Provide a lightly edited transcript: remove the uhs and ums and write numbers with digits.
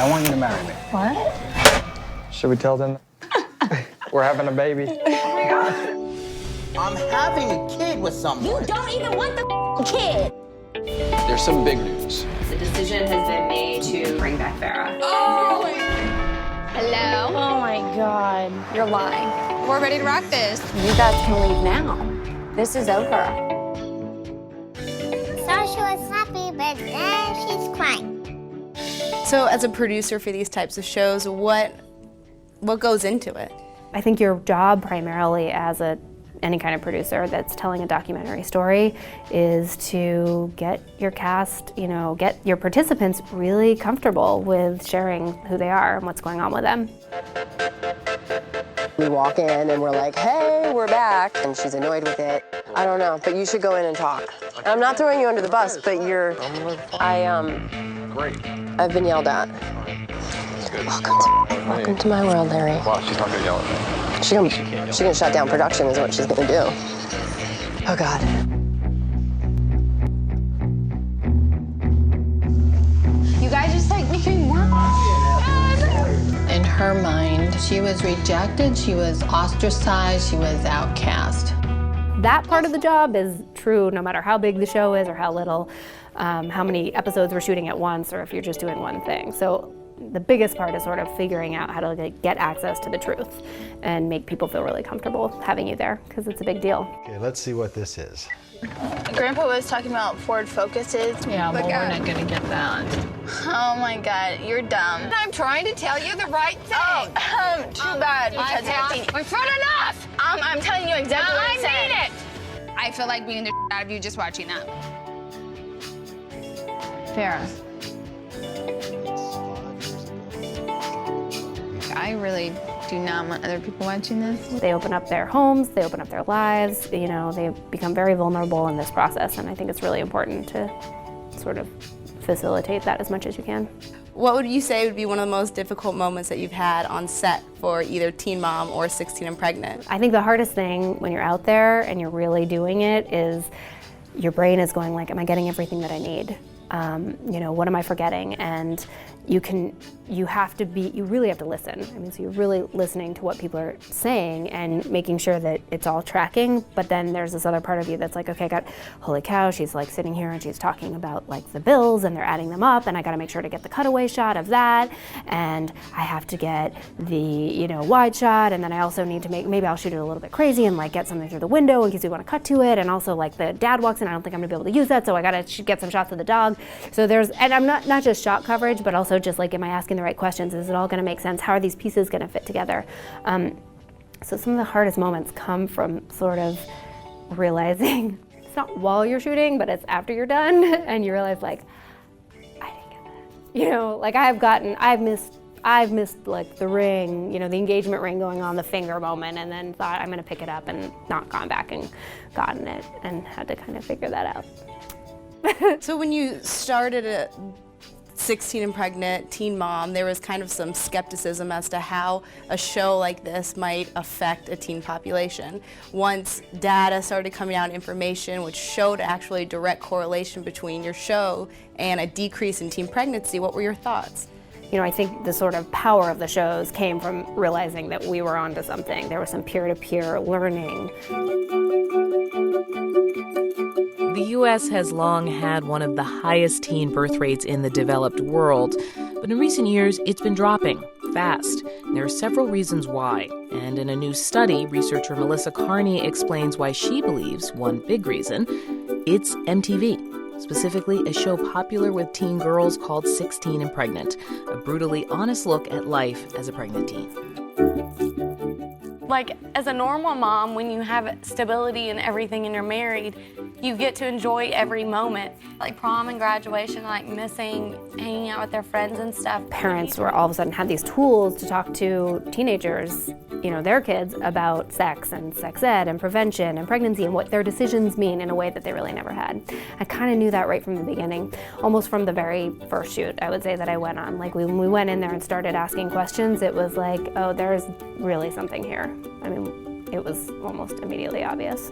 I want you to marry me. What? Should we tell them we're having a baby? Oh my God. I'm having a kid with someone. You don't even want the kid. There's some big news. The decision has been made to bring back Farrah. Oh! Hello? Oh my God. You're lying. We're ready to rock this. You guys can leave now. This is over. Sasha was happy, but then she's crying. So as a producer for these types of shows, what goes into it? I think your job primarily as any kind of producer that's telling a documentary story is to get your cast, get your participants really comfortable with sharing who they are and what's going on with them. We walk in and we're like, hey, we're back, and she's annoyed with it. I don't know, but you should go in and talk. And I'm not throwing you under the bus, but I've been yelled at. Welcome to my world, Larry. Well, she's not gonna yell at me. She's gonna shut down production is what she's gonna do. Oh God. You guys just like making work. In her mind, she was rejected, she was ostracized, she was outcast. That part of the job is true no matter how big the show is or how little, how many episodes we're shooting at once, or if you're just doing one thing. So the biggest part is sort of figuring out how to get access to the truth and make people feel really comfortable having you there, because it's a big deal. Okay, let's see what this is. Grandpa was talking about Ford Focuses. Yeah, well, we're not gonna get that. Oh my God, you're dumb. I'm trying to tell you the right thing. Oh, too bad, because We've heard enough. I'm telling you exactly what I it said. mean it. I feel like beating the out of you just watching that. Farrah. I really do not want other people watching this. They open up their homes, they open up their lives, they become very vulnerable in this process, and I think it's really important to sort of facilitate that as much as you can. What would you say would be one of the most difficult moments that you've had on set for either Teen Mom or 16 and Pregnant? I think the hardest thing when you're out there and you're really doing it is your brain is going like, am I getting everything that I need? What am I forgetting? And you really have to listen. So you're really listening to what people are saying and making sure that it's all tracking. But then there's this other part of you that's like, okay, holy cow, she's like sitting here and she's talking about like the bills and they're adding them up, and I gotta make sure to get the cutaway shot of that, and I have to get the, wide shot, and then I also need to maybe I'll shoot it a little bit crazy and like get something through the window in case we wanna cut to it, and also like the dad walks in, I don't think I'm gonna be able to use that, so I gotta get some shots of the dog. So and I'm not just shot coverage, but also just like, am I asking the right questions? Is it all gonna make sense? How are these pieces gonna fit together? So some of the hardest moments come from sort of realizing, it's not while you're shooting, but it's after you're done, and you realize like, I didn't get that. Like I've missed like the ring, the engagement ring going on, the finger moment, and then thought I'm gonna pick it up and not gone back and gotten it, and had to kind of figure that out. So when you started at 16 and Pregnant, Teen Mom, there was kind of some skepticism as to how a show like this might affect a teen population. Once data started coming out, information which showed actually a direct correlation between your show and a decrease in teen pregnancy, what were your thoughts? I think the sort of power of the shows came from realizing that we were onto something. There was some peer-to-peer learning. The U.S. has long had one of the highest teen birth rates in the developed world, but in recent years it's been dropping fast. And there are several reasons why, and in a new study, researcher Melissa Carney explains why she believes one big reason, it's MTV. Specifically, a show popular with teen girls called 16 and Pregnant, a brutally honest look at life as a pregnant teen. Like, as a normal mom, when you have stability and everything and you're married, you get to enjoy every moment. Like prom and graduation, like missing hanging out with their friends and stuff. Parents were all of a sudden had these tools to talk to teenagers, their kids, about sex and sex ed and prevention and pregnancy and what their decisions mean in a way that they really never had. I kind of knew that right from the beginning, almost from the very first shoot, I would say, that I went on. Like when we went in there and started asking questions, it was like, oh, there's really something here. It was almost immediately obvious.